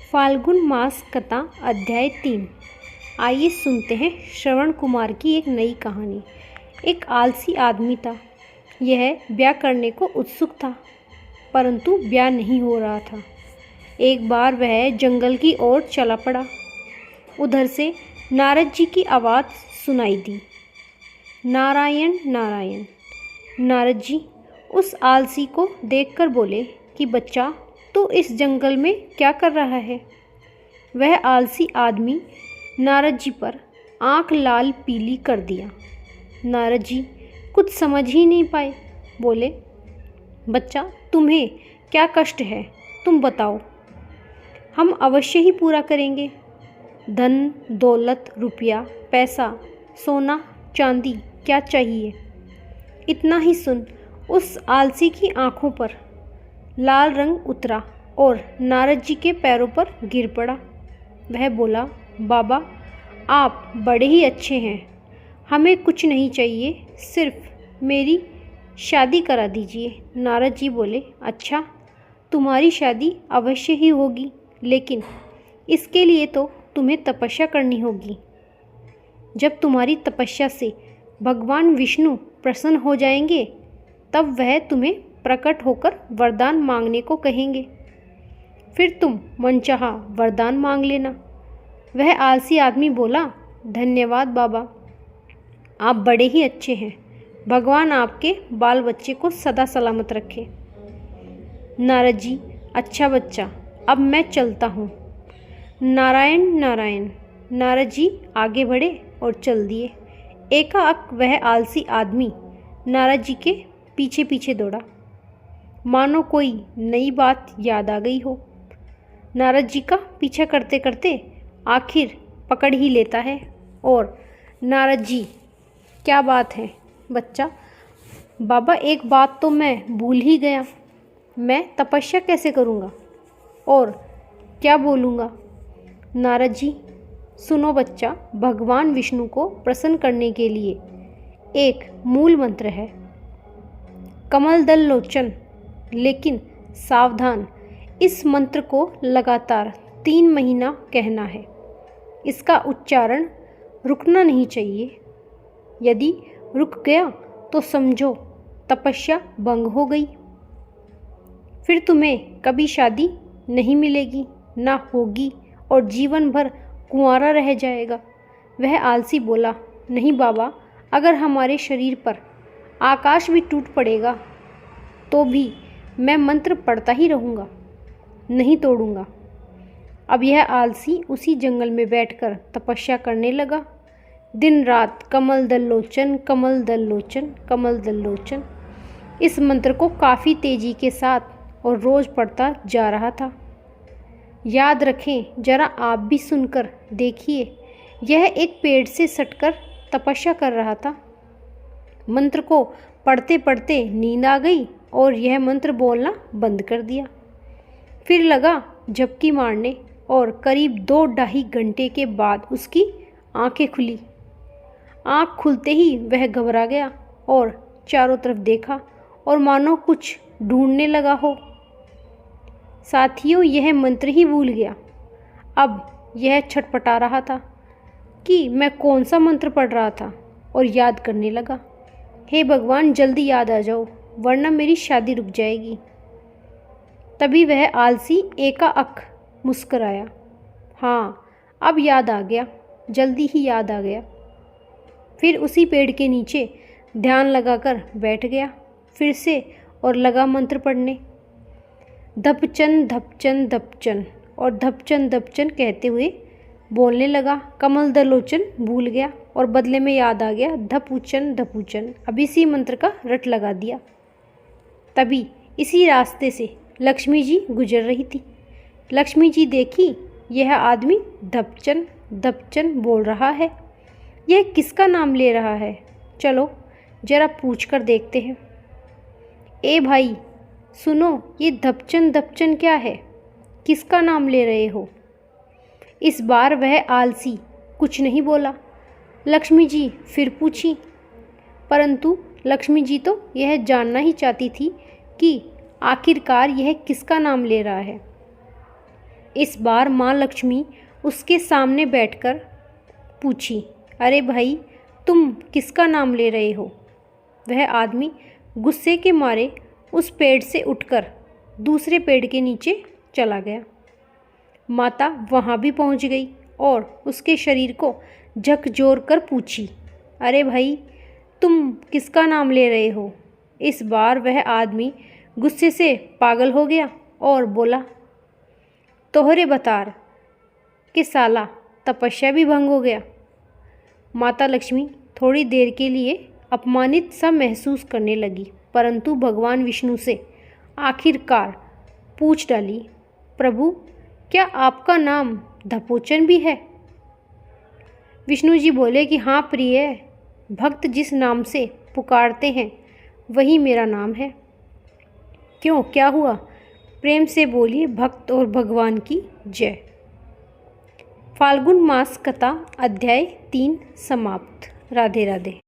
फाल्गुन मास कथा अध्याय 3। आइए सुनते हैं श्रवण कुमार की एक नई कहानी। एक आलसी आदमी था। यह ब्याह करने को उत्सुक था, परंतु ब्याह नहीं हो रहा था। एक बार वह जंगल की ओर चला पड़ा। उधर से नारद जी की आवाज़ सुनाई दी, नारायण नारायण। नारद जी उस आलसी को देखकर बोले कि बच्चा, तू इस जंगल में क्या कर रहा है? वह आलसी आदमी नारद जी पर आंख लाल पीली कर दिया। नारद जी कुछ समझ ही नहीं पाए। बोले, बच्चा, तुम्हें क्या कष्ट है, तुम बताओ, हम अवश्य ही पूरा करेंगे। धन दौलत, रुपया, पैसा, सोना चांदी क्या चाहिए? इतना ही सुन उस आलसी की आंखों पर लाल रंग उतरा और नारद जी के पैरों पर गिर पड़ा। वह बोला, बाबा, आप बड़े ही अच्छे हैं, हमें कुछ नहीं चाहिए, सिर्फ मेरी शादी करा दीजिए। नारद जी बोले, अच्छा, तुम्हारी शादी अवश्य ही होगी, लेकिन इसके लिए तो तुम्हें तपस्या करनी होगी। जब तुम्हारी तपस्या से भगवान विष्णु प्रसन्न हो जाएंगे, तब वह तुम्हें प्रकट होकर वरदान मांगने को कहेंगे, फिर तुम मनचाहा वरदान मांग लेना। वह आलसी आदमी बोला, धन्यवाद बाबा, आप बड़े ही अच्छे हैं, भगवान आपके बाल बच्चे को सदा सलामत रखे। नारद जी, अच्छा बच्चा, अब मैं चलता हूँ। नारायण नारायण। नारद जी आगे बढ़े और चल दिए। एकाएक वह आलसी आदमी नारद जी के पीछे पीछे दौड़ा, मानो कोई नई बात याद आ गई हो। नारद जी का पीछा करते करते आखिर पकड़ ही लेता है। और नारद जी, क्या बात है बच्चा? बाबा, एक बात तो मैं भूल ही गया, मैं तपस्या कैसे करूँगा और क्या बोलूँगा? नारद जी, सुनो बच्चा, भगवान विष्णु को प्रसन्न करने के लिए एक मूल मंत्र है, कमल दल लोचन। लेकिन सावधान, इस मंत्र को लगातार 3 महीना कहना है। इसका उच्चारण रुकना नहीं चाहिए। यदि रुक गया तो समझो तपस्या भंग हो गई। फिर तुम्हें कभी शादी नहीं मिलेगी, ना होगी, और जीवन भर कुंवारा रह जाएगा। वह आलसी बोला, नहीं बाबा, अगर हमारे शरीर पर आकाश भी टूट पड़ेगा तो भी मैं मंत्र पढ़ता ही रहूँगा, नहीं तोड़ूंगा। अब यह आलसी उसी जंगल में बैठकर तपस्या करने लगा। दिन रात कमल दल लोचन, कमल दल लोचन, कमल दल लोचन। इस मंत्र को काफ़ी तेजी के साथ और रोज़ पढ़ता जा रहा था। याद रखें, जरा आप भी सुनकर देखिए, यह एक पेड़ से सटकर तपस्या कर रहा था। मंत्र को पढ़ते पढ़ते नींद आ गई और यह मंत्र बोलना बंद कर दिया। फिर लगा झपकी मारने और करीब 2-2.5 घंटे के बाद उसकी आंखें खुली। आंख खुलते ही वह घबरा गया और चारों तरफ देखा और मानो कुछ ढूंढने लगा हो। साथियों, यह मंत्र ही भूल गया। अब यह छटपटा रहा था कि मैं कौन सा मंत्र पढ़ रहा था, और याद करने लगा, हे भगवान, जल्दी याद आ जाओ, वरना मेरी शादी रुक जाएगी। तभी वह आलसी एकाएक मुस्कराया। हाँ, अब याद आ गया, जल्दी ही याद आ गया। फिर उसी पेड़ के नीचे ध्यान लगाकर बैठ गया फिर से और लगा मंत्र पढ़ने। धपचन धपचन धपचन और धपचन धपचन कहते हुए बोलने लगा। कमल दलोचन भूल गया और बदले में याद आ गया, धपूचन धपूचन। अब इसी मंत्र का रट लगा दिया। तभी इसी रास्ते से लक्ष्मी जी गुजर रही थी। लक्ष्मी जी देखी, यह आदमी धपचन धपचन बोल रहा है, यह किसका नाम ले रहा है? चलो जरा पूछ कर देखते हैं। ए भाई सुनो, ये धपचन धपचन क्या है, किसका नाम ले रहे हो? इस बार वह आलसी कुछ नहीं बोला। लक्ष्मी जी फिर पूछी, परंतु लक्ष्मी जी तो यह जानना ही चाहती थी कि आखिरकार यह किसका नाम ले रहा है। इस बार माँ लक्ष्मी उसके सामने बैठकर पूछी, अरे भाई, तुम किसका नाम ले रहे हो? वह आदमी गुस्से के मारे उस पेड़ से उठकर दूसरे पेड़ के नीचे चला गया। माता वहाँ भी पहुँच गई और उसके शरीर को झकझोर कर पूछी, अरे भाई, तुम किसका नाम ले रहे हो? इस बार वह आदमी गुस्से से पागल हो गया और बोला, तोहरे बतार कि साला तपस्या भी भंग हो गया। माता लक्ष्मी थोड़ी देर के लिए अपमानित सा महसूस करने लगी, परंतु भगवान विष्णु से आखिरकार पूछ डाली, प्रभु, क्या आपका नाम दपोचन भी है? विष्णु जी बोले कि हाँ प्रिय, भक्त जिस नाम से पुकारते हैं वही मेरा नाम है। क्यों, क्या हुआ? प्रेम से बोलिए, भक्त और भगवान की जय। फाल्गुन मास कथा अध्याय 3 समाप्त। राधे राधे।